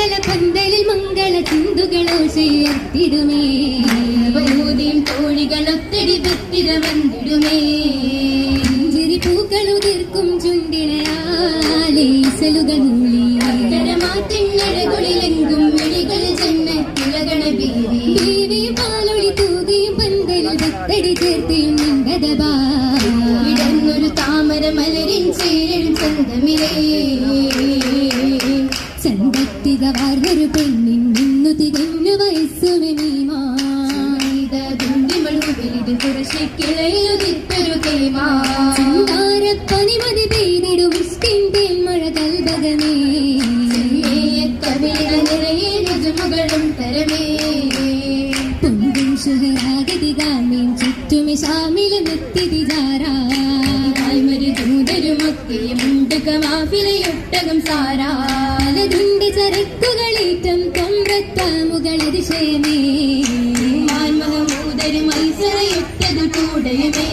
മംഗള പന്തലിൽ മംഗള ചിന്തുകളോ ചേർത്തിടുമേ വയോധിയും തോഴികളൊത്തടി ഭക്തിര വന്നിടുമേ ചിരി പൂക്കളുതിർക്കും ചുണ്ടിണയാലേ സലുകൾ മൂളി മാറ്റങ്ങളൊളിലെങ്കും മിഴികൾ ജന്നത്തിലകണ ബീവി പാലൊളി തൂകിയും പന്തലിൽ ഭക്തടി ചേർത്തിയും നിണ്ടതബാ ഇടന്നൊരു താമര മലരിൻ ചേരും ചന്തമിലേ സമ്പത്തിക വാർന്നൊരു പെണ്ണിൻ നിന്നു തികഞ്ഞു വയസ്സുവിനീമാണ്ടിമളുവിലിത് കുറശിക്കിളയുതിത്തൊരു കേമാ പനിമതി പെയ്തിടും ഇഷ്ടിൻ തേന്മഴ കൽബകമേ കവിത നിറയെ രുചുമുകളും തരമേ പൊങ്കും ശുഹരാഗതി ഗാമീൻ ചുറ്റുമി ശാമിലും എത്തിതിജാരാ ദൂതരുമൊക്കെയുണ്ട് കമാഫിലയൊട്ടകം സാരാ പലതുണ്ട് ചരക്കുകളേറ്റം കൊമ്പ്രത്താമുകളതിശയമേ മാൻമഹമൂതരും ഐസറയൊട്ടതു കൂടയമേ